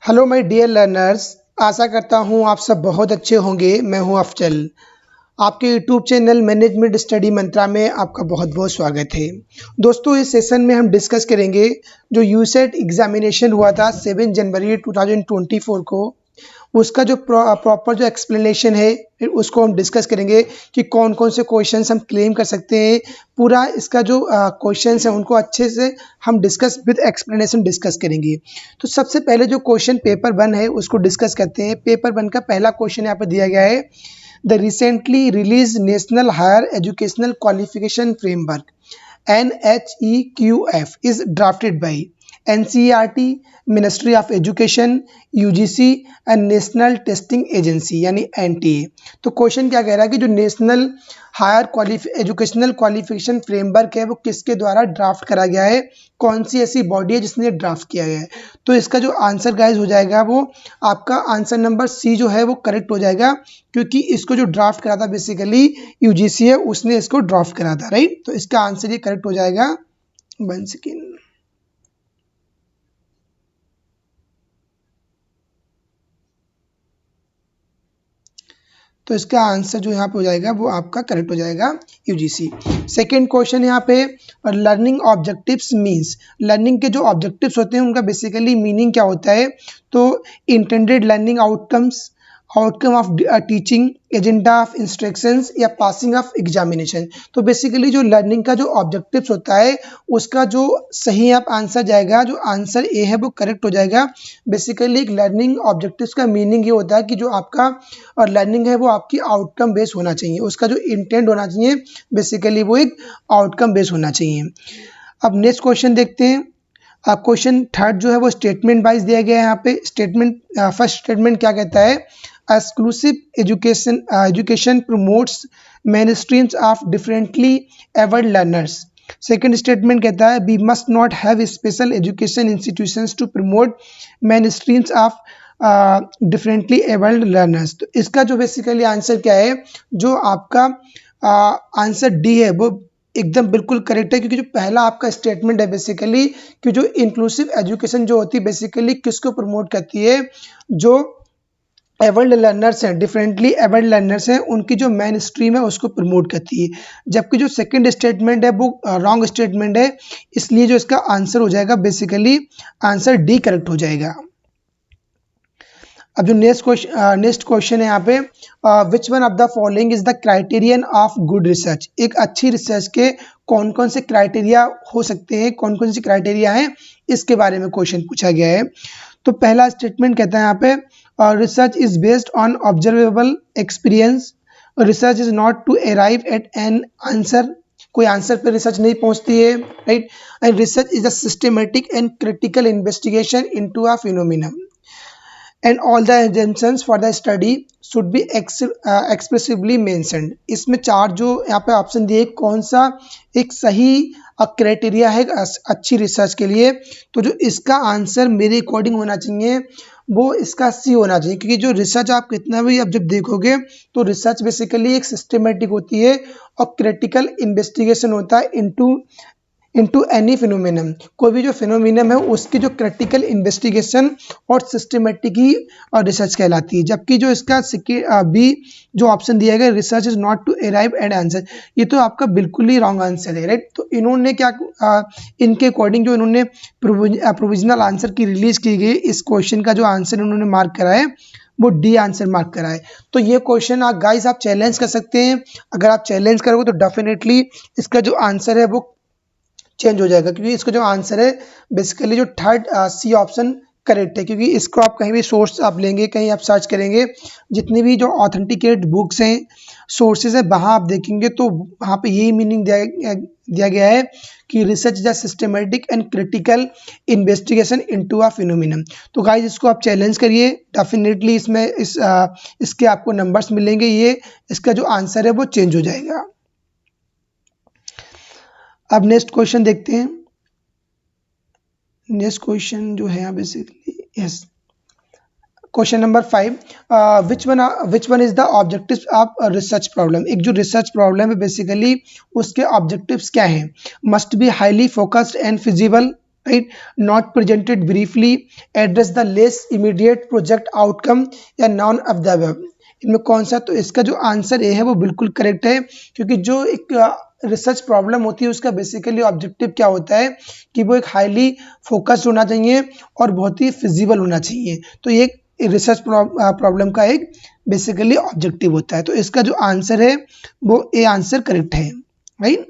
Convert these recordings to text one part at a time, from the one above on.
Hello my dear learners. आशा करता हूँ आप सब बहुत अच्छे होंगे। मैं हूँ अफजल। आपके यूट्यूब चैनल मैनेजमेंट स्टडी मंत्रा में आपका बहुत बहुत स्वागत है। दोस्तों, इस सेशन में हम डिस्कस करेंगे जो यूसेट एग्जामिनेशन हुआ था 7 जनवरी 2024 को, उसका जो प्रॉपर जो एक्सप्लेनेशन है फिर उसको हम डिस्कस करेंगे कि कौन कौन से क्वेश्चंस हम क्लेम कर सकते हैं। पूरा इसका जो क्वेश्चंस है उनको अच्छे से हम डिस्कस विद एक्सप्लेनेशन डिस्कस करेंगे। तो सबसे पहले जो क्वेश्चन पेपर 1 है उसको डिस्कस करते हैं। पेपर 1 का पहला क्वेश्चन यहाँ पर दिया गया है, the recently release national higher educational qualification framework NHEQF is drafted by NCERT, ministry of education, UGC and national testing agency यानी एनटीए। तो क्वेश्चन क्या कह रहा है कि जो national higher educational qualification framework है वो किसके द्वारा ड्राफ्ट करा गया है, कौन सी ऐसी बॉडी है जिसने ड्राफ्ट किया गया है। तो इसका जो आंसर गाइज हो जाएगा वो आपका आंसर नंबर सी जो है वो करेक्ट हो जाएगा, क्योंकि इसको जो ड्राफ्ट करा था बेसिकली यूजीसी है, उसने इसको ड्राफ्ट करा था, राइट। तो इसका आंसर ये करेक्ट हो जाएगा। 1 सेकेंड। तो इसका आंसर जो यहाँ पे हो जाएगा वो आपका करेक्ट हो जाएगा यूजीसी। सेकेंड क्वेश्चन यहाँ पे, लर्निंग ऑब्जेक्टिव्स मींस, लर्निंग के जो ऑब्जेक्टिव्स होते हैं उनका बेसिकली मीनिंग क्या होता है। तो intended learning outcomes, outcome of teaching, agenda of instructions या पासिंग ऑफ एग्जामिनेशन। तो बेसिकली जो लर्निंग का जो ऑब्जेक्टिव्स होता है उसका जो सही आप आंसर जाएगा, जो आंसर ए है वो करेक्ट हो जाएगा। बेसिकली एक लर्निंग ऑब्जेक्टिव्स का मीनिंग ये होता है कि जो आपका और लर्निंग है वो आपकी आउटकम बेस्ड होना चाहिए, उसका जो इंटेंट होना चाहिए बेसिकली वो एक आउटकम बेस्ड होना चाहिए। अब नेक्स्ट क्वेश्चन देखते हैं। क्वेश्चन थर्ड जो है वो स्टेटमेंट वाइज दिया गया है। यहाँ पे स्टेटमेंट, फर्स्ट स्टेटमेंट क्या कहता है, exclusive education promotes main streams of differently abled learners. Second statement कहता है we must not have special education institutions to promote main streams of differently abled learners. तो इसका जो बेसिकली आंसर क्या है, जो आपका आंसर डी है वो एकदम बिल्कुल करेक्ट है, क्योंकि जो पहला आपका स्टेटमेंट है बेसिकली कि जो इंक्लूसिव एजुकेशन जो होती है बेसिकली किसको प्रमोट करती है, जो एबल्ड लर्नर्स हैं, डिफरेंटली एबल्ड लर्नर्स हैं, उनकी जो मेन स्ट्रीम है उसको प्रमोट करती है। जबकि जो सेकंड स्टेटमेंट है वो रॉन्ग स्टेटमेंट है, इसलिए जो इसका आंसर हो जाएगा बेसिकली आंसर डी करेक्ट हो जाएगा। अब जो नेक्स्ट क्वेश्चन है यहाँ पे, विच one of the following is the criterion of good research. एक अच्छी रिसर्च के कौन कौन से क्राइटेरिया हो सकते हैं, कौन कौन से क्राइटेरिया हैं, इसके बारे में क्वेश्चन पूछा गया है। तो पहला स्टेटमेंट कहता है यहाँ पे, research is based on observable experience, research is not to arrive at an answer, कोई आंसर पर रिसर्च नहीं पहुंचती है, right. And research is a systematic and critical investigation into a phenomenon and all the assumptions for the study should be expressively mentioned। इसमें चार जो यहाँ पे ऑप्शन दिए, कौन सा एक सही क्राइटेरिया है अच्छी रिसर्च के लिए। तो जो इसका आंसर मेरे अकॉर्डिंग होना चाहिए वो इसका सी होना चाहिए, क्योंकि जो रिसर्च आप कितना भी अब जब देखोगे तो रिसर्च बेसिकली एक सिस्टमेटिक होती है और क्रिटिकल इन्वेस्टिगेशन होता है इनटू एनी फिनोमिनम। कोई भी जो फिनोमिनम है उसकी जो क्रिटिकल इन्वेस्टिगेशन और सिस्टमेटिक ही और रिसर्च कहलाती है। जबकि जो इसका बी जो ऑप्शन दिया गया, research is not to arrive at answer, ये तो आपका बिल्कुल ही रॉन्ग आंसर है, राइट। तो इन्होंने क्या इनके अकॉर्डिंग जो इन्होंने प्रोविजनल आंसर की रिलीज की गई, इस क्वेश्चन का जो आंसर इन्होंने मार्क करा है वो डी आंसर मार्क करा है। तो ये क्वेश्चन आप गाइस आप चैलेंज कर सकते हैं। अगर आप चैलेंज करोगे तो डेफिनेटली इसका जो आंसर है वो चेंज हो जाएगा, क्योंकि इसका जो आंसर है बेसिकली जो थर्ड सी ऑप्शन करेक्ट है। क्योंकि इसको आप कहीं भी सोर्स आप लेंगे, कहीं आप सर्च करेंगे, जितनी भी जो ऑथेंटिकेट बुक्स हैं, सोर्सेज है, वहाँ आप देखेंगे तो वहाँ पे यही मीनिंग दिया गया है कि research is a systematic and critical investigation into a phenomenon. तो गाइज इसको आप चैलेंज करिए, डेफिनेटली इसमें इसके आपको नंबर्स मिलेंगे, ये इसका जो आंसर है वो चेंज हो जाएगा। अब नेक्स्ट क्वेश्चन देखते हैं। नेक्स्ट क्वेश्चन जो है basically yes, question number 5, which one is the objectives of research problem. एक जो रिसर्च प्रॉब्लम है बेसिकली उसके ऑब्जेक्टिव्स क्या हैं, must be highly focused and feasible, right, not presented briefly, address the less immediate project outcome, या none of the above. इनमें कौन सा? तो इसका जो आंसर ए है वो बिल्कुल करेक्ट है, क्योंकि जो एक रिसर्च प्रॉब्लम होती है उसका बेसिकली ऑब्जेक्टिव क्या होता है कि वो एक हाईली फोकस्ड होना चाहिए और बहुत ही फिजिबल होना चाहिए। तो ये रिसर्च प्रॉब्लम का एक बेसिकली ऑब्जेक्टिव होता है। तो इसका जो आंसर है वो ए आंसर करेक्ट है, राइट।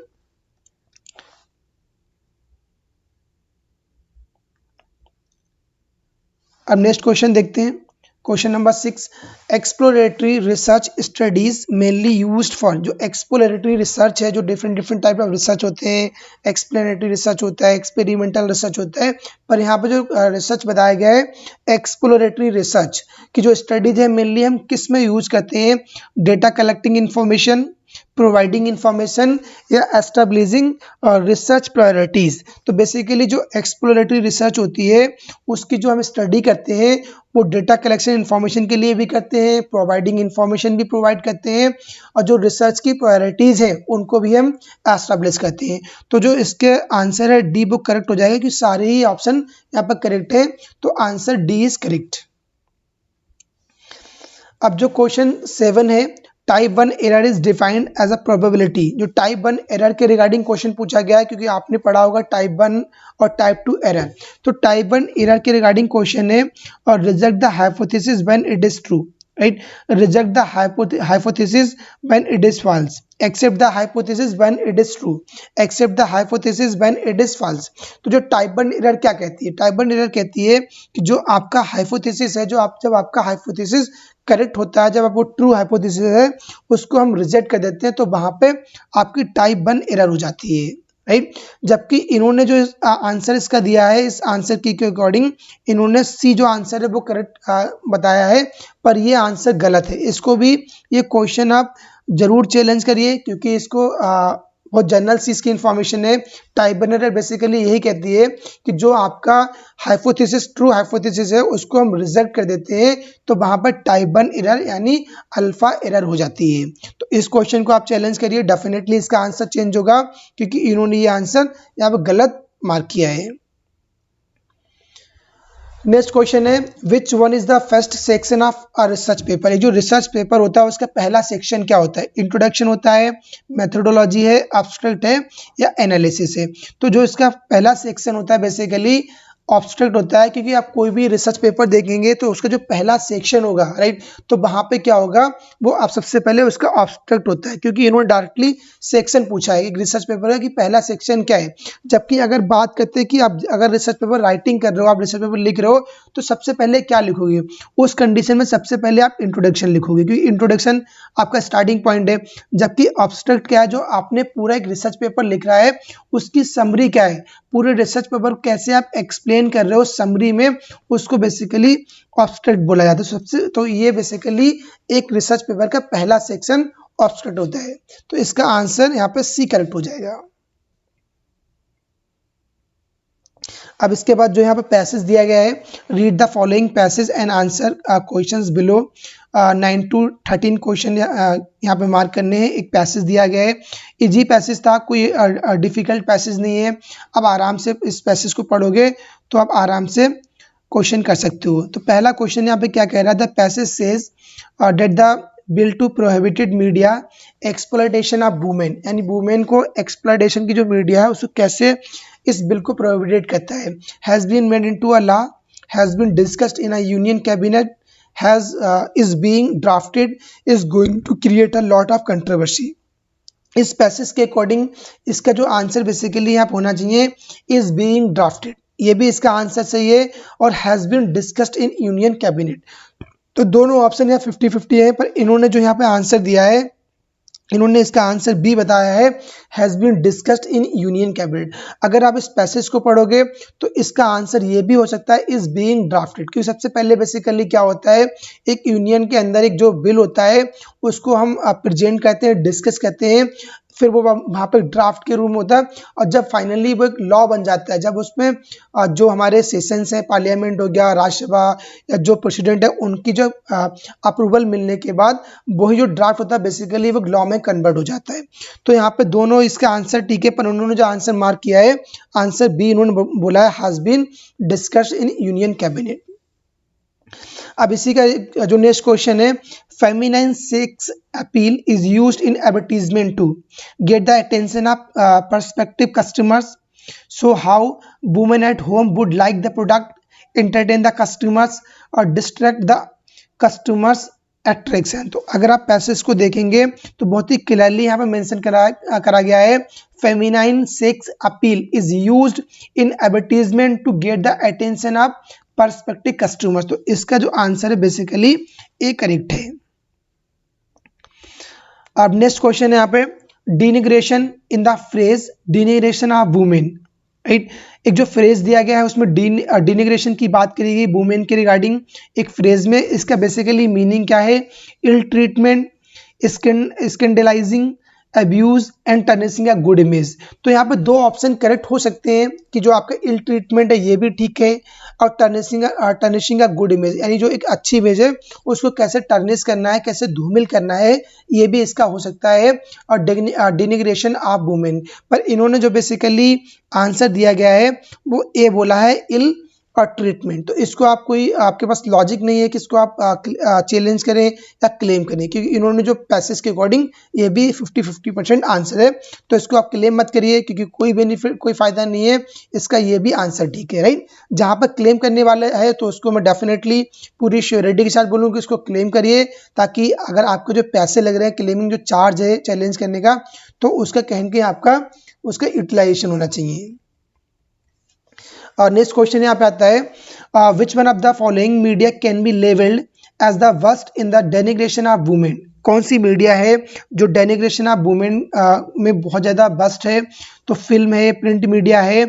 अब नेक्स्ट क्वेश्चन देखते हैं। Question number 6, exploratory research studies mainly used for. जो एक्सप्लोरेटरी रिसर्च है, जो different different type of research होते हैं, एक्सप्लेनेटरी रिसर्च होता है, एक्सपेरिमेंटल रिसर्च होता है, पर यहाँ पे जो रिसर्च बताया गया है एक्सप्लोरेटरी रिसर्च की जो स्टडीज है मेनली हम किस में यूज करते हैं? Data collecting information, providing information, या एस्टेब्लिशिंग रिसर्च प्रायोरिटीज। तो बेसिकली जो एक्सप्लोरेटरी रिसर्च होती है उसकी जो हम स्टडी करते हैं वो डेटा कलेक्शन इन्फॉर्मेशन के लिए भी करते हैं, प्रोवाइडिंग इन्फॉर्मेशन भी प्रोवाइड करते हैं, और जो रिसर्च की प्रायोरिटीज़ हैं उनको भी हम एस्टैब्लिश करते हैं। तो जो इसके आंसर है डी बुक करेक्ट हो जाएगा, क्योंकि सारे ही ऑप्शन यहाँ पर करेक्ट है, तो आंसर डी इज करेक्ट। अब जो क्वेश्चन 7 है, type 1 error is defined as a probability. जो टाइप 1 एरर के रिगार्डिंग क्वेश्चन पूछा गया है, क्योंकि आपने पढ़ा होगा टाइप 1 और टाइप 2 एरर। तो टाइप 1 एरर के रिगार्डिंग क्वेश्चन है, और reject the hypothesis when it is true, right. Reject the hypothesis when it is false, accept the hypothesis when it is true, accept the hypothesis when it is false. तो जो type 1 error क्या कहती है? Type 1 error कहती है कि जो आपका हाइपोथेसिस है, जब आपका हाइपोथेसिस करेक्ट होता है, जब आप वो ट्रू हाइपोथेसिस है उसको हम रिजेक्ट कर देते हैं, तो वहां पे आपकी टाइप 1 एरर हो जाती है, राइट। जबकि इन्होंने जो आंसर इसका दिया है, इस आंसर की के अकॉर्डिंग इन्होंने सी जो आंसर है वो करेक्ट बताया है, पर ये आंसर गलत है। इसको भी ये क्वेश्चन आप जरूर चैलेंज करिए, क्योंकि इसको बहुत जनरल सी इसकी इंफॉर्मेशन है। टाइप 1 एरर बेसिकली यही कहती है कि जो आपका हाइपोथेसिस ट्रू हाइपोथेसिस है उसको हम रिजेक्ट कर देते हैं, तो वहां पर टाइप 1 एरर यानी अल्फा एरर हो जाती है। तो इस क्वेश्चन को आप चैलेंज करिए, डेफिनेटली इसका आंसर चेंज होगा, क्योंकि इन्होंने ये आंसर यहाँ पर गलत मार्क किया है। नेक्स्ट क्वेश्चन है, which one is the first section of a research paper. जो रिसर्च पेपर होता है उसका पहला सेक्शन क्या होता है? इंट्रोडक्शन होता है, मेथोडोलॉजी है, एब्स्ट्रैक्ट है, या एनालिसिस है। तो जो इसका पहला सेक्शन होता है बेसिकली ऑब्स्ट्रैक्ट होता है, क्योंकि आप कोई भी रिसर्च पेपर देखेंगे तो उसका जो पहला सेक्शन होगा, राइट, तो वहां पे क्या होगा, वो आप सबसे पहले उसका ऑब्स्ट्रैक्ट होता है, क्योंकि इन्होंने डायरेक्टली सेक्शन पूछा है एक रिसर्च पेपर का कि पहला सेक्शन क्या है। जबकि अगर बात करते हैं कि आप अगर रिसर्च पेपर राइटिंग कर रहे हो, आप रिसर्च पेपर लिख रहे हो, तो सबसे पहले क्या लिखोगे? उस कंडीशन में सबसे पहले आप इंट्रोडक्शन लिखोगे, क्योंकि इंट्रोडक्शन आपका स्टार्टिंग पॉइंट है। जबकि ऑब्स्ट्रैक्ट क्या है? जो आपने पूरा एक रिसर्च पेपर लिख रहा है उसकी समरी क्या है, पूरे रिसर्च पेपर कैसे आप एक्सप्लेन कर रहे हो समरी में, उसको बेसिकली ऑब्स्ट्रैक्ट बोला जाता है। सबसे तो ये बेसिकली एक रिसर्च पेपर का पहला सेक्शन ऑब्स्ट्रैक्ट होता है। तो इसका आंसर यहाँ पे सी करेक्ट हो जाएगा। अब इसके बाद जो यहाँ पे पैसेज दिया गया है, read the following passage and answer questions below. 9 to 13 question यहाँ पे मार्क करने हैं। एक पैसेज दिया गया है, इजी पैसेज था, कोई डिफिकल्ट पैसेज नहीं है। अब आराम से इस पैसेज को पढ़ोगे तो आप आराम से क्वेश्चन कर सकते हो। तो पहला क्वेश्चन यहाँ पे क्या कह रहा है? The passage says that the bill to prohibited media exploitation of women, यानी वुमेन को एक्सप्लॉयटेशन की जो मीडिया है उसको कैसे इस बिल को प्रोहिबिटेट करता है। Has been made into a law, has been discussed in a union cabinet, has is being drafted, is going to create a lot of controversy. इस पैसेज के अकॉर्डिंग इसका जो आंसर बेसिकली यहाँ होना चाहिए इज बीइंग ड्राफ्टेड, ये भी इसका आंसर सही है, और has been discussed in union cabinet. तो दोनों ऑप्शन यहाँ 50-50 है, पर इन्होंने जो यहाँ पे आंसर दिया है, इन्होंने इसका आंसर बी बताया है, has been discussed in union cabinet. अगर आप इस पैसेज को पढ़ोगे तो इसका आंसर ये भी हो सकता है इज बीइंग ड्राफ्टेड, क्योंकि सबसे पहले बेसिकली क्या होता है, एक यूनियन के अंदर एक जो बिल होता है उसको हम प्रेजेंट करते हैं, डिस्कस करते हैं फिर वो वहाँ पे ड्राफ्ट के रूम होता है, और जब फाइनली वो एक लॉ बन जाता है, जब उसमें जो हमारे सेशंस हैं, पार्लियामेंट हो गया, राज्यसभा या जो प्रेसिडेंट है, उनकी जो अप्रूवल मिलने के बाद वही जो ड्राफ्ट होता है बेसिकली वो लॉ में कन्वर्ट हो जाता है। तो यहाँ पे दोनों इसका आंसर ठीक है, पर उन्होंने जो आंसर मार्क किया है आंसर बी इन्होंने बोला है has been discussed in union cabinet. अब इसी का जो नेक्स्ट क्वेश्चन है, feminine sex appeal is used in advertisement to get the attention of perspective customers, so how women at home would like the product, entertain the customers और distract the customers attraction। तो अगर आप passage को देखेंगे तो बहुत ही clearly यहाँ पे मेंशन करा गया है, feminine sex appeal is used in advertisement to get the attention of perspective customers. तो इसका जो आंसर है बेसिकली ए करेक्ट है। अब नेक्स्ट क्वेश्चन है यहाँ पे, denigration in the phrase denigration of women, right. एक जो फ्रेज दिया गया है उसमें डिनिग्रेशन की बात करी गई वुमेन के रिगार्डिंग एक फ्रेज में, इसका बेसिकली मीनिंग क्या है, ill treatment, scandalising, abuse and tarnishing a good image. तो यहाँ पे दो ऑप्शन करेक्ट हो सकते हैं कि जो आपका इल ट्रीटमेंट है ये भी ठीक है, और टर्निशिंग अ गुड इमेज यानी जो एक अच्छी इमेज है उसको कैसे टर्निश करना है, कैसे धूमिल करना है, ये भी इसका हो सकता है, और डिनिग्रेशन ऑफ वुमेन। पर इन्होंने जो बेसिकली आंसर दिया गया है वो ए बोला है, इल और ट्रीटमेंट। तो इसको आप कोई आपके पास लॉजिक नहीं है कि इसको आप चैलेंज करें या क्लेम करें, क्योंकि इन्होंने जो पैसेज के अकॉर्डिंग ये भी 50-50% आंसर है। तो इसको आप क्लेम मत करिए क्योंकि कोई बेनिफिट कोई फायदा नहीं है इसका, ये भी आंसर ठीक है, राइट। जहाँ पर क्लेम करने वाले है तो उसको मैं डेफिनेटली पूरी श्योरिटी के साथ बोलूँ कि इसको क्लेम करिए, ताकि अगर आपको जो पैसे लग रहे हैं क्लेमिंग जो चार्ज है चैलेंज करने का, तो उसका कहीं के आपका उसका यूटिलाइजेशन होना चाहिए। और नेक्स्ट क्वेश्चन यहाँ पे आता है, which one of the following media can be labelled as the worst in the denigration of women. कौन सी मीडिया है जो डेनिग्रेशन ऑफ वुमेन में बहुत ज़्यादा बस्ट है, तो फिल्म है, प्रिंट मीडिया है,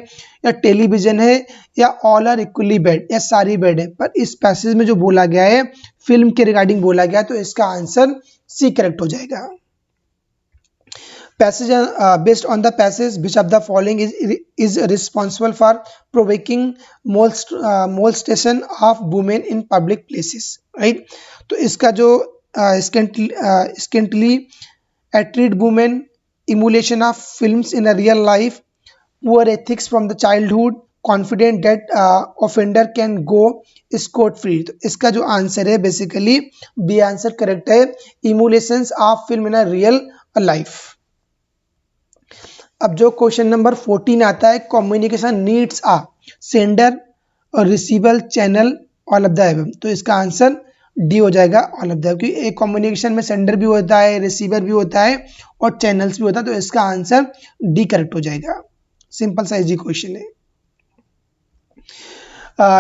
या टेलीविजन है, या ऑल आर इक्वली बैड, या सारी बैड है। पर इस पैसेज में जो बोला गया है फिल्म के रिगार्डिंग बोला गया, तो इसका आंसर सी करेक्ट हो जाएगा। Passage based on the passage which of the following is responsible for provoking molestation of women in public places, right। तो इसका जो scantily treat women, emulation of films in a real life, poor ethics from the childhood, confident that offender can go scot free। तो इसका जो answer है basically B answer correct है, emulations of film in a real life। अब जो question number 14 आता है, communication needs आ sender और receiver channel all of the above. तो इसका आंसर डी हो जाएगा, ऑल ऑफ द एबव, क्योंकि एक कम्युनिकेशन में सेंडर भी होता है, रिसीवर भी होता है और चैनल्स भी होता है। तो इसका आंसर डी करेक्ट हो जाएगा। सिंपल सा इजी क्वेश्चन है।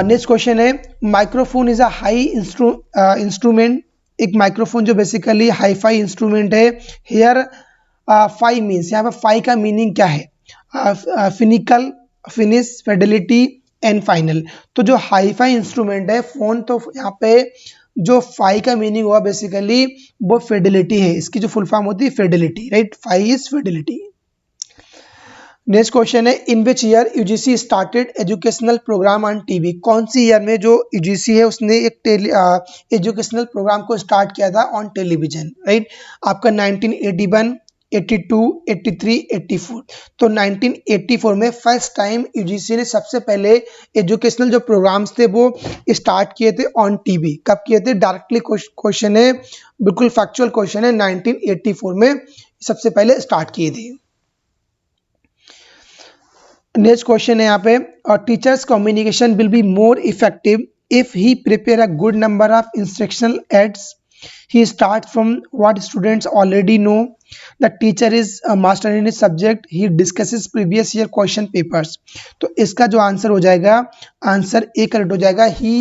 नेक्स्ट क्वेश्चन है, microphone is a high instrument. एक माइक्रोफोन जो बेसिकली हाई फाई इंस्ट्रूमेंट है। हेयर फाई मीन्स, यहाँ पे फाई का मीनिंग क्या है, फिनिकल, फिनिश, फिडेलिटी एंड फाइनल। तो जो हाई फाई इंस्ट्रूमेंट है फोन, तो यहाँ पे जो फाई का मीनिंग हुआ बेसिकली वो फिडेलिटी है, इसकी जो फुल फॉर्म होती है fidelity, right. Fi is fidelity. Next question है, in which year UGC started educational programme on TV. कौन सी ईयर में जो यूजीसी है उसने एक एजुकेशनल प्रोग्राम को स्टार्ट किया था ऑन टेलीविजन, राइट। आपका 1981, 82, 83, 84। तो 1984 में फर्स्ट टाइम यूजीसी ने सबसे पहले एजुकेशनल जो प्रोग्राम्स थे वो स्टार्ट किए थे ऑन टीवी। कब किए थे, डायरेक्टली क्वेश्चन है, बिल्कुल फैक्चुअल क्वेश्चन है, 1984 में सबसे पहले स्टार्ट किए थे। नेक्स्ट क्वेश्चन है यहाँ पे, teacher's communication will be more effective if he prepare a good number of instructional aids. He starts from what students already know. The teacher is a master in his subject. He discusses previous year question papers. तो इसका जो answer हो जाएगा, answer A correct हो जाएगा। He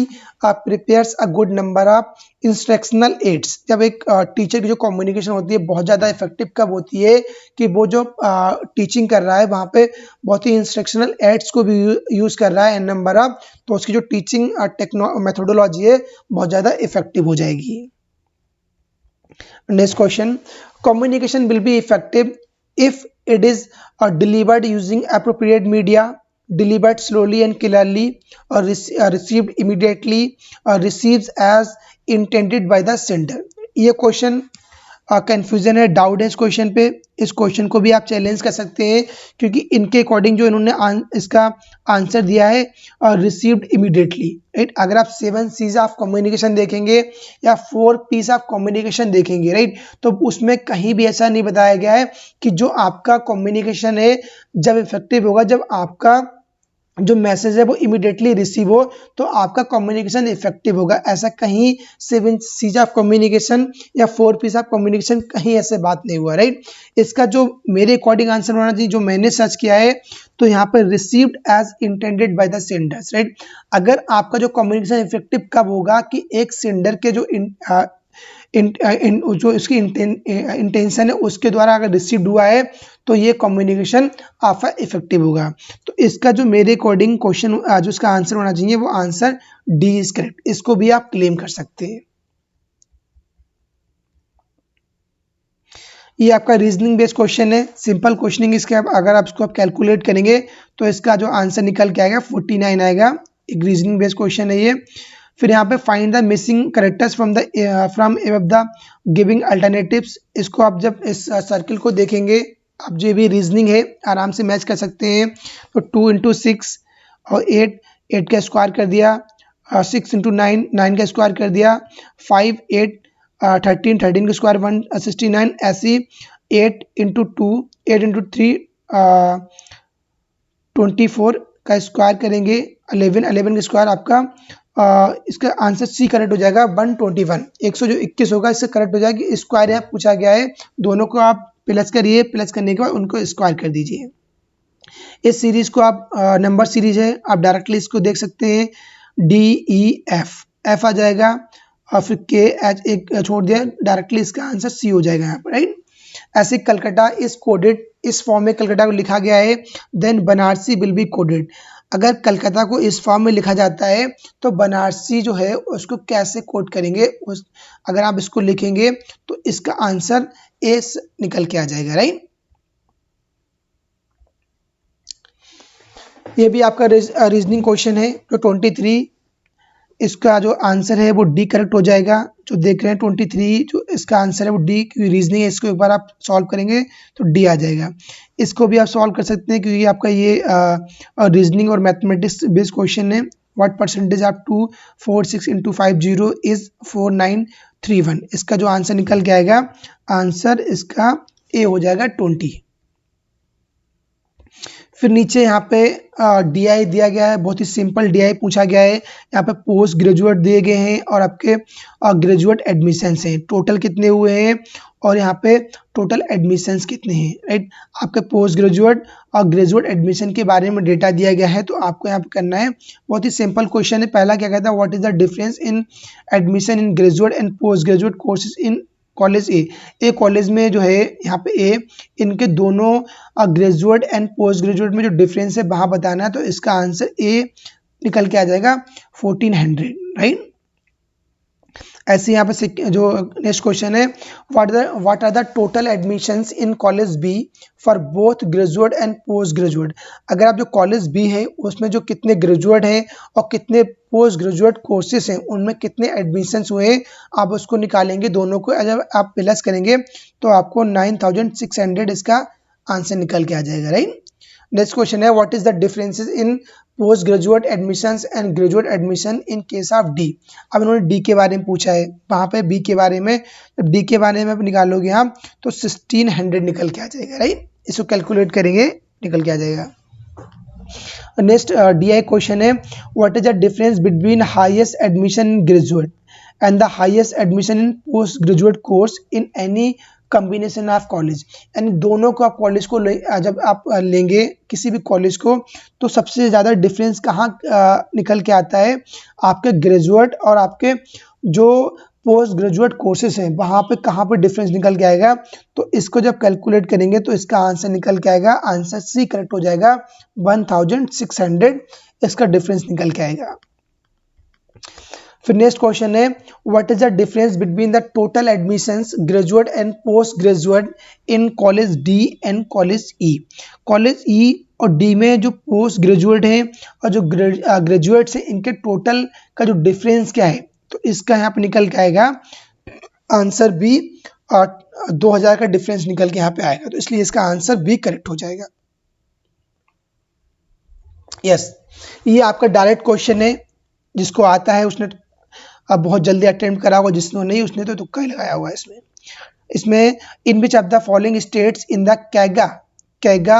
prepares a good number of instructional aids। जब एक teacher की जो कम्युनिकेशन होती है बहुत ज़्यादा इफेक्टिव कब होती है कि वो जो टीचिंग कर रहा है वहाँ पे बहुत ही इंस्ट्रक्शनल एड्स को भी यूज़ कर रहा है एन नंबर ऑफ, तो उसकी जो टीचिंग मेथोडोलॉजी है बहुत ज़्यादा इफेक्टिव हो जाएगी। Next question, communication will be effective if it is delivered using appropriate media, delivered slowly and clearly, or received immediately, or receives as intended by the sender। ये question confusion है, doubt है इस question पे। इस question को भी आप challenge कर सकते हैं, क्योंकि इनके अकॉर्डिंग जो इन्होंने इसका आंसर दिया है रिसीव्ड इमीडिएटली, राइट। अगर आप 7 C's ऑफ कम्युनिकेशन देखेंगे या 4 P's ऑफ कम्युनिकेशन देखेंगे, राइट, तो उसमें कहीं भी ऐसा नहीं बताया गया है कि जो आपका कम्युनिकेशन है जब इफेक्टिव होगा, जब आपका जो मैसेज है वो इमीडिएटली रिसीव हो, तो आपका कम्युनिकेशन इफेक्टिव होगा। ऐसा कहीं 7 C's ऑफ कम्युनिकेशन या 4 P's ऑफ कम्युनिकेशन कहीं ऐसे बात नहीं हुआ, राइट। इसका जो मेरे अकॉर्डिंग आंसर होना चाहिए, जो मैंने सर्च किया है, तो यहाँ पर received as intended by the senders, right. अगर आपका जो कम्युनिकेशन इफेक्टिव कब होगा कि एक सेंडर के जो जो इसकी इंटेंशन है उसके द्वारा अगर रिसीव्ड हुआ है, तो ये कम्युनिकेशन आपका इफेक्टिव होगा। तो इसका जो मेरे अकॉर्डिंग क्वेश्चन जो इसका आंसर होना चाहिए वो आंसर डी इज करेक्ट। इसको भी आप क्लेम कर सकते हैं। ये आपका रीजनिंग बेस्ड क्वेश्चन है, सिंपल क्वेश्चनिंग। इसके अगर आप इसको कैलकुलेट करेंगे तो इसका जो आंसर निकल के आएगा 49 आएगा। एक रीजनिंग बेस्ड क्वेश्चन है ये। फिर यहाँ पे find the missing characters from above the giving alternatives. इसको आप जब इस सर्किल को देखेंगे, आप जो भी रीजनिंग है आराम से मैच कर सकते हैं। तो 2 × 6 और 8 का स्क्वायर कर दिया, 6 × 9 का स्क्वायर कर दिया, 5 8 13 का स्क्वायर 169, ऐसी 8 × 2 8 × 3 24 का स्क्वायर करेंगे, 11 का स्क्वायर आपका इसका आंसर सी करेक्ट हो जाएगा 121। 121 होगा, इससे करेक्ट हो जाएगा। स्क्वायर यहाँ पूछा गया है, दोनों को आप प्लस करिए, प्लस करने के बाद उनको स्क्वायर कर दीजिए। इस सीरीज को आप नंबर सीरीज है, आप डायरेक्टली इसको देख सकते हैं, DEF, एफ आ जाएगा और फिर KH एक छोड़ दिया, डायरेक्टली इसका आंसर सी हो जाएगा यहाँ पर, राइट। ऐसे कलकत्ता इज कोडेड, इस फॉर्म में कलकत्ता को लिखा गया है, then Banarasi will be coded. अगर कलकत्ता को इस फॉर्म में लिखा जाता है तो बनारसी जो है उसको कैसे कोड करेंगे, अगर आप इसको लिखेंगे तो इसका आंसर ए निकल के आ जाएगा, राइट। ये भी आपका रीजनिंग क्वेश्चन है जो 23, इसका जो आंसर है वो डी करेक्ट हो जाएगा। जो देख रहे हैं 23, जो इसका आंसर है वो डी, क्योंकि रीजनिंग है, इसको एक बार आप सॉल्व करेंगे तो डी आ जाएगा। इसको भी आप सॉल्व कर सकते हैं, क्योंकि आपका ये रीजनिंग और मैथमेटिक्स बेस्ड क्वेश्चन है। What percentage of 246 × 50 is 4931। इसका जो आंसर निकल के आएगा, आंसर इसका ए हो जाएगा 20। फिर नीचे यहाँ पे DI दिया गया है, बहुत ही सिंपल DI पूछा गया है। यहाँ पे पोस्ट ग्रेजुएट दिए गए हैं और आपके ग्रेजुएट एडमिशन्स हैं, टोटल कितने हुए हैं और यहाँ पे टोटल एडमिशन्स कितने हैं, राइट। आपके पोस्ट ग्रेजुएट और ग्रेजुएट एडमिशन के बारे में डेटा दिया गया है, तो आपको यहाँ पे करना है। बहुत ही सिंपल क्वेश्चन है। पहला क्या कहता है, what is the difference in admission in graduate and post graduate courses in college A college में जो है यहाँ पे ए, इनके दोनों ग्रेजुएट एंड पोस्ट ग्रेजुएट में जो डिफरेंस है वहाँ बताना है, तो इसका आंसर ए निकल के आ जाएगा 1400, राइट। ऐसे यहाँ पे जो नेक्स्ट क्वेश्चन है, what are the total admissions in college b for both graduate and post graduate. अगर आप जो कॉलेज बी है उसमें जो कितने ग्रेजुएट हैं और कितने पोस्ट ग्रेजुएट कोर्सेज हैं उनमें कितने एडमिशंस हुए हैं, आप उसको निकालेंगे। दोनों को जब आप प्लस करेंगे तो आपको 9600 इसका आंसर निकल के आ जाएगा, राइट। नेक्स्ट क्वेश्चन है, what is the differences in post graduate admissions and graduate admission in case of D. अब इन्होंने डी के बारे में पूछा है, वहाँ पे बी के बारे में, जब डी के बारे में निकालोगे आप तो 1600 निकल के आ जाएगा, राइट। इसको कैलकुलेट करेंगे, निकल के आ जाएगा। नेक्स्ट DI क्वेश्चन है, what is the difference between highest admission in graduate and the highest admission in post graduate course in any combination of college. यानी दोनों को आप कॉलेज को जब आप लेंगे किसी भी कॉलेज को, तो सबसे ज़्यादा डिफरेंस कहाँ निकल के आता है, आपके ग्रेजुएट और आपके जो पोस्ट ग्रेजुएट कोर्सेज हैं वहाँ पे कहाँ पे डिफरेंस निकल के आएगा। तो इसको जब कैलकुलेट करेंगे तो इसका आंसर निकल के आएगा, आंसर सी करेक्ट हो जाएगा 1600, इसका डिफरेंस निकल के आएगा। फिर नेक्स्ट क्वेश्चन है what is the difference between the total admissions graduate and post graduate in college D and college E. College E और डी में जो पोस्ट ग्रेजुएट हैं और जो ग्रेजुएट्स हैं इनके टोटल का जो डिफरेंस क्या है, तो इसका यहाँ पे निकल के आएगा आंसर बी, 2000 का डिफरेंस निकल के यहाँ पे आएगा, तो इसलिए इसका आंसर बी करेक्ट हो जाएगा। यस, ये आपका डायरेक्ट क्वेश्चन है, जिसको आता है उसने अब बहुत जल्दी अटेम्प्ट करा होगा, जिसने नहीं उसने तो तुक्का ही लगाया हुआ है इसमें। इसमें in which of the following states in the Kaiga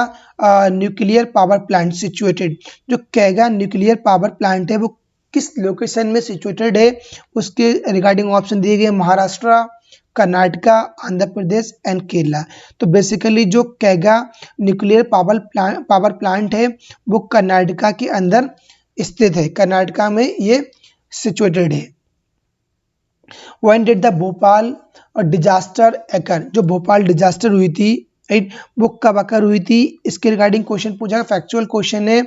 nuclear power plant situated, जो कैगा न्यूक्लियर पावर प्लांट है वो किस लोकेशन में सिचुएटेड है, उसके रिगार्डिंग ऑप्शन दिए गए महाराष्ट्र, कर्नाटका, आंध्र प्रदेश एंड केरला। तो बेसिकली जो कैगा न्यूक्लियर पावर प्लांट है वो कर्नाटका के अंदर स्थित है, कर्नाटका में ये सिचुएटेड है। When did the Bhopal disaster occur, जो भोपाल डिजास्टर हुई थी, राइट, वो कब अकर हुई थी, इसके रिगार्डिंग क्वेश्चन पूछा, फैक्चुअल क्वेश्चन है।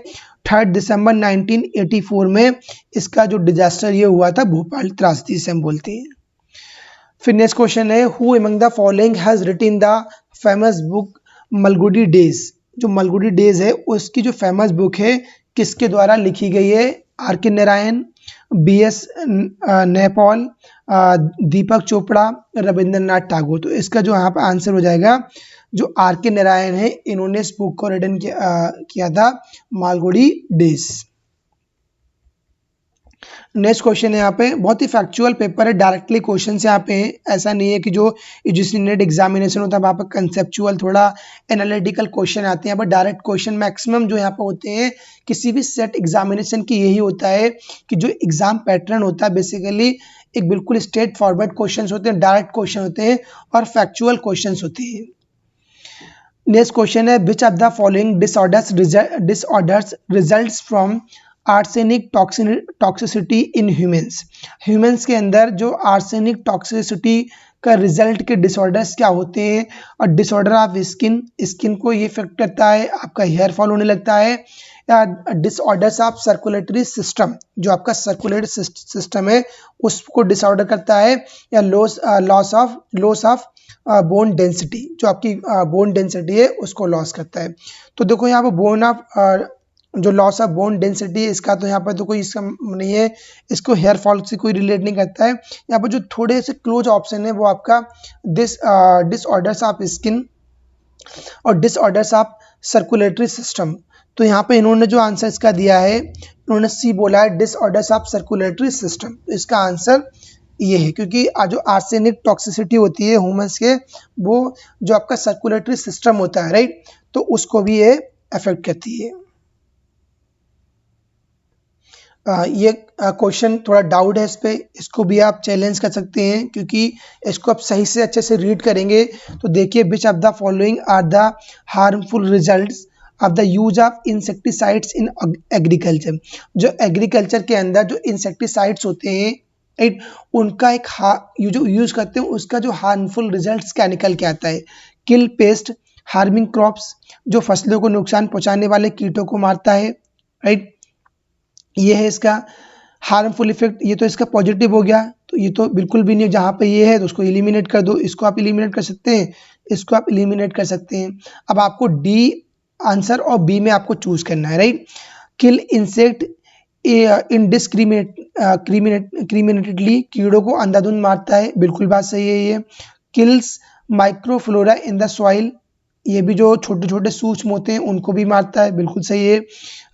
3 दिसंबर 1984 में इसका जो डिजास्टर ये हुआ था, भोपाल त्रासदी से हम बोलते हैं। फिर नेक्स्ट क्वेश्चन है who among the following has written the famous book Malgudi days, जो मलगुडी डेज है उसकी जो फेमस बुक है किसके द्वारा लिखी गई है, आर के नारायण, बी एस नैपॉल, दीपक चोपड़ा, रविंद्रनाथ टैगोर। तो इसका जो यहाँ पर आंसर हो जाएगा जो आर के नारायण है, इन्होंने इस बुक को रिटन किया था, मालगुडी डेज। नेक्स्ट क्वेश्चन है यहाँ पे बहुत ही फैक्चुअल पेपर है, डायरेक्टली क्वेश्चन यहाँ पे है, ऐसा नहीं है कि जो यूजीसी नेट एग्जामिनेशन होता है वहाँ पर कंसेप्चुअल थोड़ा एनालिटिकल क्वेश्चन आते हैं, यहाँ पर डायरेक्ट क्वेश्चन मैक्सिमम जो यहाँ पे होते हैं किसी भी सेट एग्जामिनेशन की यही होता है कि जो एग्जाम पैटर्न होता है बेसिकली एक बिल्कुल स्ट्रेट फॉरवर्ड क्वेश्चन होते हैं, डायरेक्ट क्वेश्चन होते हैं और फैक्चुअल क्वेश्चन होते हैं। नेक्स्ट क्वेश्चन है विच of the following disorders results from arsenic toxicity in humans, humans के अंदर जो आर्सेनिक टॉक्सिसिटी का रिजल्ट के डिसऑर्डर्स क्या होते हैं, और डिसऑर्डर ऑफ स्किन, स्किन को ये इफेक्ट करता है, आपका हेयर फॉल होने लगता है, या डिसऑर्डर्स ऑफ सर्कुलेटरी सिस्टम, जो आपका सर्कुलेटरी सिस्टम है उसको डिसऑर्डर करता है, या लॉस ऑफ बोन डेंसिटी, जो आपकी बोन डेंसिटी है उसको लॉस करता है। तो देखो यहाँ पर जो लॉस ऑफ बोन डेंसिटी है इसका तो यहाँ पर तो कोई इसका नहीं है, इसको हेयर फॉल से कोई रिलेट नहीं करता है। यहाँ पर जो थोड़े से क्लोज ऑप्शन है वो आपका डिसऑर्डर्स ऑफ स्किन और डिसऑर्डर्स ऑफ सर्कुलेटरी सिस्टम। तो यहाँ पे इन्होंने जो आंसर इसका दिया है, इन्होंने सी बोला है डिसऑर्डर्स ऑफ सर्कुलेटरी सिस्टम। तो इसका आंसर ये है क्योंकि जो आर्सेनिक टॉक्सिसिटी होती है ह्यूमंस के, वो जो आपका सर्कुलेटरी सिस्टम होता है, राइट, तो उसको भी ये अफेक्ट करती है। ये क्वेश्चन थोड़ा डाउट है इस पे, इसको भी आप चैलेंज कर सकते हैं क्योंकि इसको आप सही से अच्छे से रीड करेंगे तो देखिए which of the following are the harmful results of the use of insecticides in agriculture. जो एग्रीकल्चर के अंदर जो इंसेक्टिसाइड्स होते हैं, राइट, उनका एक जो यूज करते हैं उसका जो हार्मफुल रिजल्ट्स क्या निकल के आता है, किल पेस्ट, हार्मिंग क्रॉप्स, जो फसलों को नुकसान पहुंचाने वाले कीटों को मारता है, राइट, ये है इसका हार्मफुल इफेक्ट। ये तो इसका पॉजिटिव हो गया, तो ये तो बिल्कुल भी नहीं, जहाँ पे ये है तो उसको एलिमिनेट कर दो, इसको आप एलिमिनेट कर सकते हैं, इसको आप एलिमिनेट कर सकते हैं। अब आपको डी आंसर और बी में आपको चूज करना है, राइट। किल इंसेक्ट क्रिमिनेटेडली, कीड़ों को अंधाधुंध मारता है, बिल्कुल बात सही है ये। Kills microflora in the soil, ये भी जो छोटे छोटे सूक्ष्म होते हैं उनको भी मारता है, बिल्कुल सही है।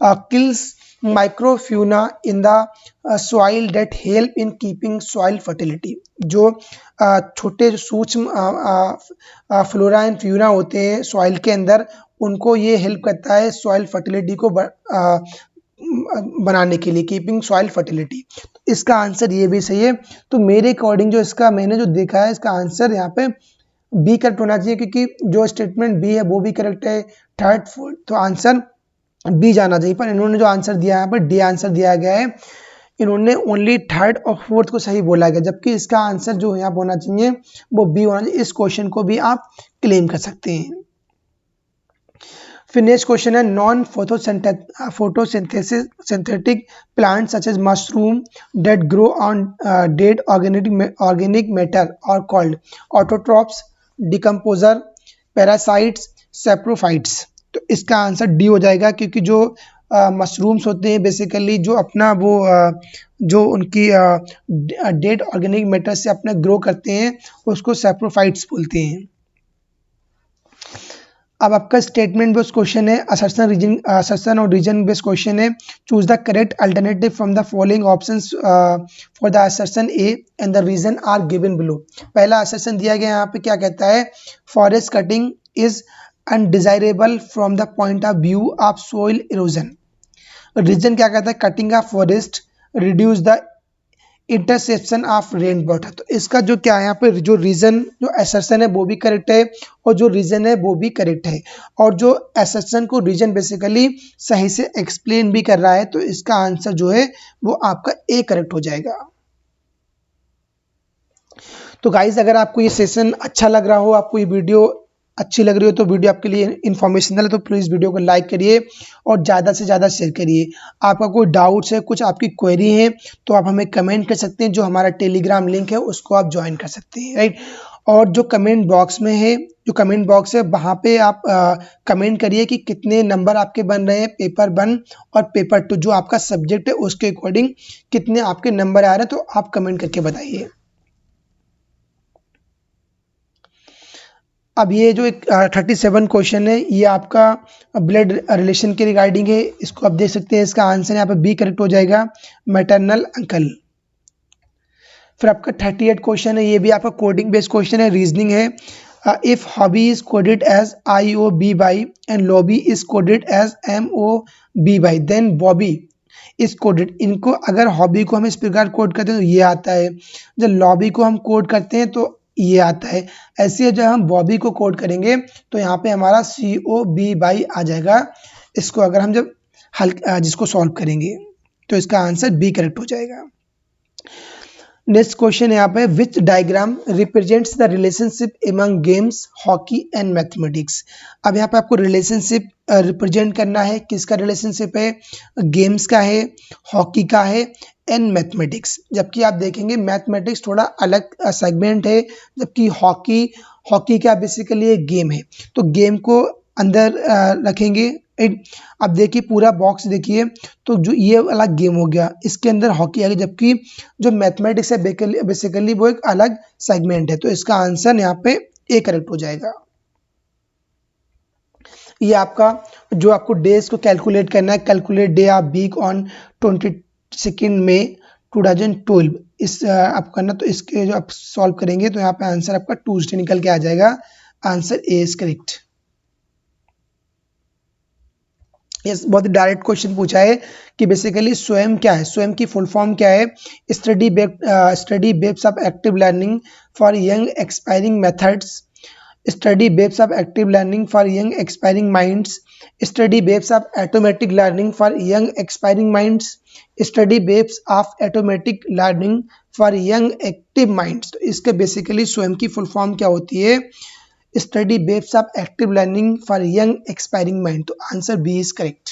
Kills microfauna in the soil that help in keeping soil fertility, जो छोटे सूक्ष्म फ्लोरा एंड फ्यूना होते हैं सॉइल के अंदर, उनको ये हेल्प करता है सॉइल फर्टिलिटी को बनाने के लिए, कीपिंग सॉइल फर्टिलिटी। इसका आंसर ये भी सही है। तो मेरे अकॉर्डिंग जो इसका मैंने जो देखा है इसका आंसर यहाँ पे बी करेक्ट होना चाहिए क्योंकि जो स्टेटमेंट बी है वो भी करेक्ट है, थर्ड फोर्थ, तो आंसर बी जाना चाहिए। पर इन्होंने जो आंसर दिया है यहाँ पर डी आंसर दिया गया है, इन्होंने ओनली थर्ड और फोर्थ को सही बोला गया, जबकि इसका आंसर जो यहाँ होना चाहिए वो बी होना चाहिए। इस क्वेश्चन को भी आप क्लेम कर सकते हैं। फिर नेक्स्ट क्वेश्चन है non photosynthesis synthetic plant such as mushroom that grow on dead organic matter are called autotrophs, decomposer, parasites, saprophytes. तो इसका आंसर डी हो जाएगा, क्योंकि जो मशरूम्स होते हैं बेसिकली जो अपना वो जो उनकी डेड ऑर्गेनिक मैटर से अपना ग्रो करते हैं उसको सेप्रोफाइट्स बोलते हैं। अब आपका स्टेटमेंट बेस्ड क्वेश्चन है, असर्शन और रीजन बेस्ड क्वेश्चन है। Choose the correct alternative from the following options for the assertion a and the reason are given below. पहला असर्शन दिया गया यहाँ पे क्या कहता है, forest cutting is undesirable from the point of view of soil erosion. Reason क्या कहता है, cutting of forest reduce the interception of rain water. तो इसका जो क्या है यहाँ पे जो रीजन जो असर्शन है वो भी करेक्ट है और जो रीजन है वो भी करेक्ट है, और जो असर्शन को रीजन बेसिकली सही से एक्सप्लेन भी कर रहा है। तो इसका आंसर जो है वो आपका ए करेक्ट हो जाएगा। तो गाइज अगर आपको ये सेशन अच्छा लग रहा हो, आपको ये वीडियो अच्छी लग रही हो, तो वीडियो आपके लिए इन्फॉर्मेशनल है तो प्लीज़ वीडियो को लाइक करिए और ज़्यादा से ज़्यादा शेयर करिए। आपका कोई डाउट्स है, कुछ आपकी क्वेरी है तो आप हमें कमेंट कर सकते हैं, जो हमारा टेलीग्राम लिंक है उसको आप ज्वाइन कर सकते हैं, राइट। और जो कमेंट बॉक्स में है, जो कमेंट बॉक्स है वहाँ पे आप कमेंट करिए कि कितने नंबर आपके बन रहे हैं पेपर 1 और पेपर 2, जो आपका सब्जेक्ट है उसके अकॉर्डिंग कितने आपके नंबर आ रहे हैं, तो आप कमेंट करके बताइए। अब ये जो एक 37 क्वेश्चन है ये आपका ब्लड रिलेशन के रिगार्डिंग है, इसको आप देख सकते हैं। इसका आंसर यहाँ पे बी करेक्ट हो जाएगा, मैटरनल अंकल। फिर आपका 38 क्वेश्चन है, ये भी आपका कोडिंग बेस्ड क्वेश्चन है, रीजनिंग है। If hobby is coded as IOBY and lobby is coded as MOBY then bobby is coded. इनको अगर हॉबी को हम इस प्रकार कोड करते हैं तो ये आता है, जब लॉबी को हम कोड करते हैं तो ये आता है। ऐसे जब हम बॉबी को कोड करेंगे तो यहाँ पे हमारा COBY आ जाएगा। इसको अगर हम जब जिसको सॉल्व करेंगे तो इसका आंसर बी करेक्ट हो जाएगा। नेक्स्ट क्वेश्चन यहाँ पे which diagram represents the relationship among games, hockey and mathematics. अब यहाँ पे आपको रिलेशनशिप रिप्रेजेंट करना है, किसका रिलेशनशिप है, गेम्स का है, हॉकी का है एंड मैथमेटिक्स। जबकि आप देखेंगे मैथमेटिक्स थोड़ा अलग सेगमेंट है, जबकि हॉकी क्या बेसिकली एक गेम है। तो गेम को अंदर रखेंगे, राइट। अब देखिए पूरा बॉक्स देखिए, तो जो ये वाला गेम हो गया इसके अंदर हॉकी आ गई, जबकि जो मैथमेटिक्स है बेसिकली वो एक अलग सेगमेंट है। तो इसका आंसर यहाँ पे ए करेक्ट हो जाएगा। ये आपका जो आपको डेज को कैलकुलेट करना है, calculate day of week on 22 May 2012, इस आप करना। तो इसके जो आप सॉल्व करेंगे तो यहाँ पे आंसर आपका ट्यूसडे निकल के आ जाएगा। Answer A is correct. Yes, बहुत डायरेक्ट क्वेश्चन पूछा है कि बेसिकली स्वयं क्या है, स्वयं की फुल फॉर्म क्या है। Study based of active learning for young expiring methods, study based of active learning for young expiring minds, study based of automatic learning for young expiring minds, study based of automatic learning for young active minds. तो इसके basically स्वयं की full form क्या होती है, study based of active learning for young aspiring mind. तो answer B is correct.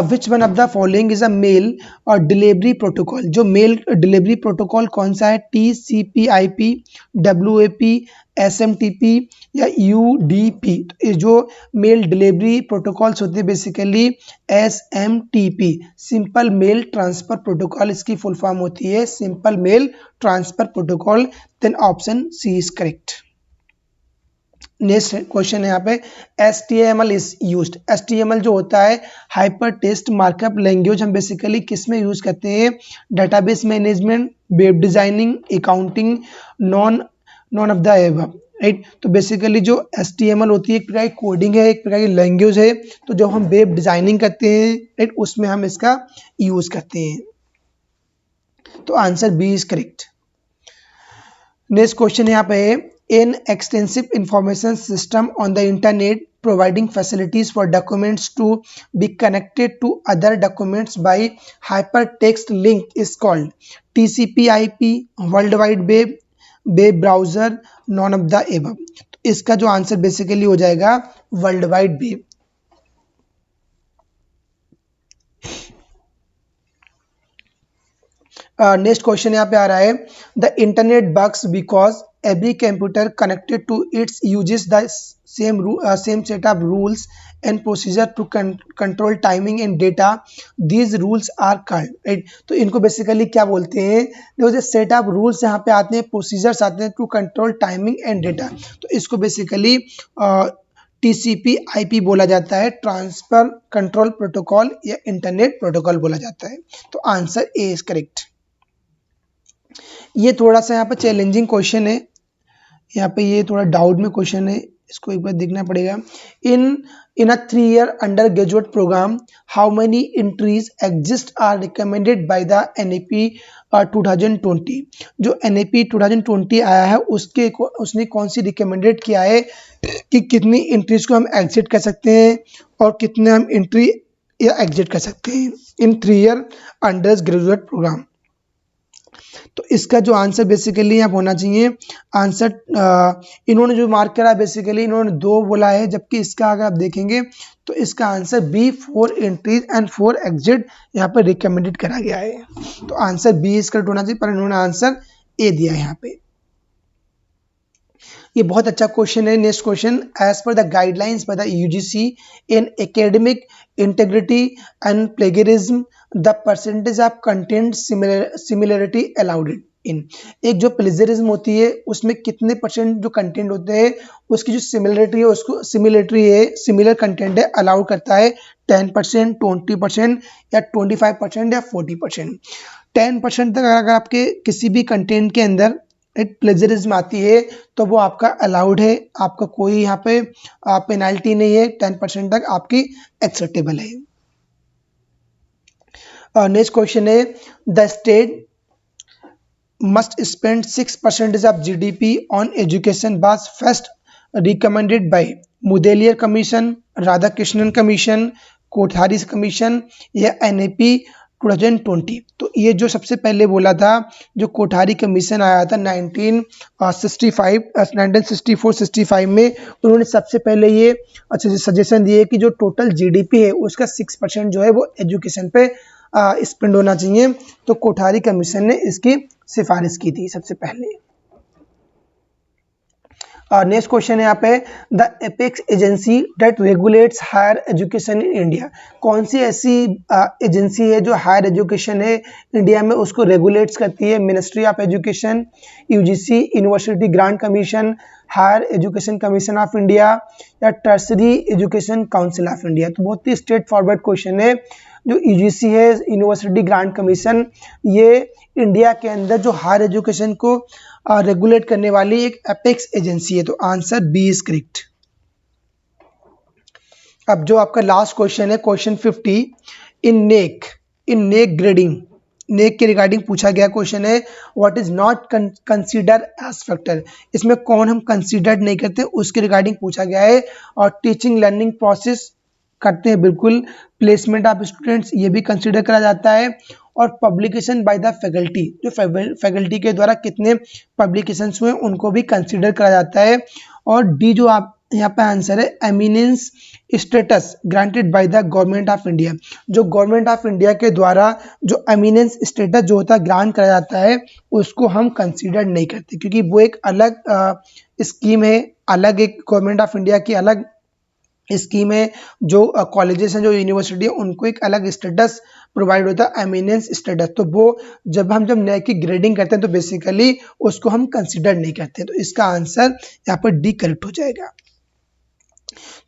Which one of the following is a mail or delivery protocol. जो mail delivery protocol कौन सा है, TCP/IP, WAP, SMTP या UDP। तो ये जो mail delivery protocols होते हैं basically SMTP, simple mail transfer protocol इसकी फुल फॉर्म होती है, simple mail transfer protocol. Then option C is correct. Next question है यहाँ पे HTML इज यूज्ड। HTML जो होता है हाइपर टेक्स्ट मार्कअप लैंग्वेज, हम बेसिकली किस में यूज करते हैं, database management, web designing, accounting, none of the above, right. तो बेसिकली जो HTML होती है एक प्रकार की कोडिंग है, एक प्रकार की लैंग्वेज है। तो जब हम वेब डिजाइनिंग करते हैं, राइट, उसमें हम इसका यूज करते हैं। तो answer B is correct. Next question यहाँ पे है an extensive information system on the internet providing facilities for documents to be connected to other documents by hypertext link is called TCP/IP, World Wide Web, web browser, none of the above। इसका जो answer basically हो जाएगा world wide web. Next question यहाँ पे आ रहा है, the internet bugs because every computer connected to its uses the same set of rules and procedure to control timing and data, these rules are called, right. तो इनको basically क्या बोलते हैं, देखो जो सेट ऑफ रूल्स यहाँ पे आते हैं, प्रोसीजर्स आते हैं to control timing and data, तो इसको बेसिकली टीसीपी आईपी बोला जाता है, ट्रांसफर कंट्रोल प्रोटोकॉल या इंटरनेट प्रोटोकॉल बोला जाता है। तो आंसर ए इज करेक्ट। ये थोड़ा सा यहाँ पे चैलेंजिंग क्वेश्चन है, यहाँ पे ये थोड़ा डाउट में क्वेश्चन है, इसको एक बार देखना पड़ेगा। In a 3-year undergraduate programme how many entries exist are recommended by the NEP 2020। जो एनईपी 2020 आया है उसने कौन सी रिकमेंडेड किया है कि कितनी एंट्रीज को हम एग्जिट कर सकते हैं और कितने हम एंट्री या एग्जिट कर सकते हैं इन 3-year अंडर ग्रेजुएट प्रोग्राम। तो इसका जो आंसर बेसिकली यहाँ होना चाहिए, आंसर इन्होंने जो मार्क करा बेसिकली इन्होंने 2 बोला है, जबकि इसका अगर आप देखेंगे तो इसका answer B 4 entries and 4 exit यहाँ पर रिकमेंडेड करा गया है। तो आंसर बी इज करेक्ट होना चाहिए, पर इन्होंने आंसर ए दिया है यहाँ पे। ये बहुत अच्छा क्वेश्चन है। Next question, as per the guidelines by the UGC in academic integrity and plagiarism the percentage of content similarity allowed in. एक जो प्लेजरिज्म होती है उसमें कितने परसेंट जो कंटेंट होते हैं उसकी जो सिमिलरिटी है उसको सिमिलर कंटेंट है अलाउ करता है 10%, 20% या 25% या 40%। 10% तक अगर आपके किसी भी कंटेंट के अंदर प्लेजरिज्म आती है तो वो आपका अलाउड है, आपका कोई यहाँ पे पेनाल्टी नहीं है, 10% तक आपकी एक्सेप्टेबल है। नेक्स्ट क्वेश्चन है, the state must spend 6% of GDP on education was first recommended by Mudaliar commission, Radhakrishnan commission, Kothari commission या NAP 2020। तो ये जो सबसे पहले बोला था, जो कोठारी कमीशन आया था 1964-65 में, उन्होंने सबसे पहले ये अच्छा सजेशन दिए कि जो टोटल GDP है उसका 6% जो है वो एजुकेशन पे स्पेंड होना चाहिए। तो कोठारी कमीशन ने इसकी सिफारिश की थी सबसे पहले। नेक्स्ट क्वेश्चन है यहाँ पे, the apex agency that regulates higher education in India. कौन सी ऐसी एजेंसी है जो हायर एजुकेशन है इंडिया में उसको रेगुलेट्स करती है? Ministry of education, UGC, university grants commission, higher education commission of India या tertiary education council of India. तो बहुत ही स्ट्रेट फॉरवर्ड क्वेश्चन है। जो यूजीसी है, यूनिवर्सिटी ग्रांट कमीशन, ये इंडिया के अंदर जो हायर एजुकेशन को रेगुलेट करने वाली एक एपेक्स एजेंसी है। तो आंसर बी इज करेक्ट। अब जो आपका लास्ट क्वेश्चन है, क्वेश्चन 50, इन नेक ग्रेडिंग, नेक के रिगार्डिंग पूछा गया क्वेश्चन है, what is not consider age factor. इसमें कौन हम कंसीडर नहीं करते उसके रिगार्डिंग पूछा गया है। और टीचिंग लर्निंग प्रोसेस करते हैं बिल्कुल, प्लेसमेंट ऑफ स्टूडेंट्स ये भी कंसीडर करा जाता है, और पब्लिकेशन बाय द फैकल्टी, जो फैकल्टी के द्वारा कितने पब्लिकेशंस हुए उनको भी कंसीडर करा जाता है। और डी जो आप यहाँ पे आंसर है, eminence status granted by the government of India. जो गवर्नमेंट ऑफ इंडिया के द्वारा जो एमिनेंस स्टेटस जो होता है ग्रांट करा जाता है उसको हम कंसीडर नहीं करते, क्योंकि वो एक अलग स्कीम है, अलग एक गवर्नमेंट ऑफ इंडिया की अलग स्कीम है। जो कॉलेजेस हैं, जो यूनिवर्सिटी है, उनको एक अलग स्टेटस प्रोवाइड होता है, एमिनेंस स्टेटस। तो वो जब नेक की ग्रेडिंग करते हैं तो बेसिकली उसको हम कंसीडर नहीं करते। तो इसका आंसर यहाँ पर डी करेक्ट हो जाएगा।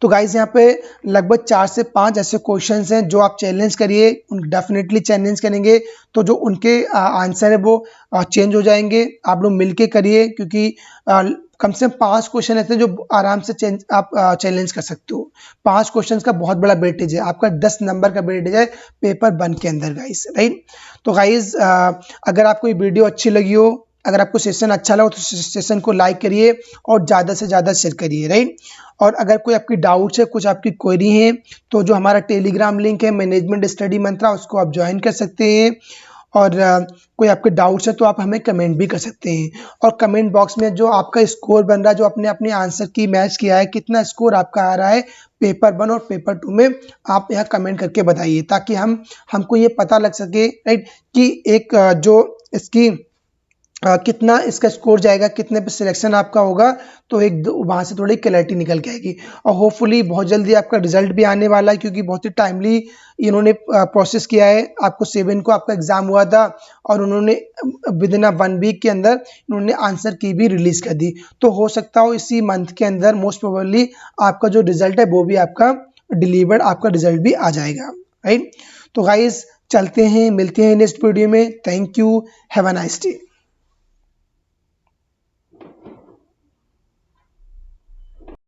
तो गाइस यहाँ पे लगभग 4 से 5 ऐसे क्वेश्चंस हैं जो आप चैलेंज करिए, डेफिनेटली चैलेंज करेंगे तो जो उनके आंसर है वो चेंज हो जाएंगे। आप लोग मिलके करिए, क्योंकि कम से कम 5 क्वेश्चन ऐसे हैं जो आराम से आप चैलेंज कर सकते हो। 5 क्वेश्चंस का बहुत बड़ा वेटेज है, आपका 10 नंबर का वेटेज है पेपर 1 के अंदर गाइस, राइट। तो गाइस अगर आपको ये वीडियो अच्छी लगी हो, अगर आपको सेशन अच्छा लगा तो सेशन को लाइक करिए और ज़्यादा से ज़्यादा शेयर करिए, राइट। और अगर कोई आपकी डाउट्स है, कुछ आपकी क्वेरी है, तो जो हमारा टेलीग्राम लिंक है मैनेजमेंट स्टडी मंत्रा, उसको आप ज्वाइन कर सकते हैं। और कोई आपके डाउट्स है तो आप हमें कमेंट भी कर सकते हैं। और कमेंट बॉक्स में जो आपका स्कोर बन रहा है, जो आपने अपने आंसर की मैच किया है, कितना स्कोर आपका आ रहा है पेपर 1 और पेपर 2 में, आप यहाँ कमेंट करके बताइए, ताकि हमको ये पता लग सके, राइट, कि एक जो इसकी कितना इसका स्कोर जाएगा, कितने पे सिलेक्शन आपका होगा, तो वहाँ से थोड़ी क्लैरिटी निकल के आएगी। और होपफुली बहुत जल्दी आपका रिजल्ट भी आने वाला है, क्योंकि बहुत ही टाइमली इन्होंने प्रोसेस किया है। आपको 7 को आपका एग्जाम हुआ था और उन्होंने विद इन 1 वीक के अंदर इन्होंने आंसर की भी रिलीज कर दी। तो हो सकता हो इसी मंथ के अंदर मोस्ट प्रोबेबली आपका जो रिजल्ट है वो भी आपका डिलीवर्ड, आपका रिजल्ट भी आ जाएगा, राइट। तो गाइज चलते हैं, मिलते हैं नेक्स्ट वीडियो में। Thank you, have a nice day.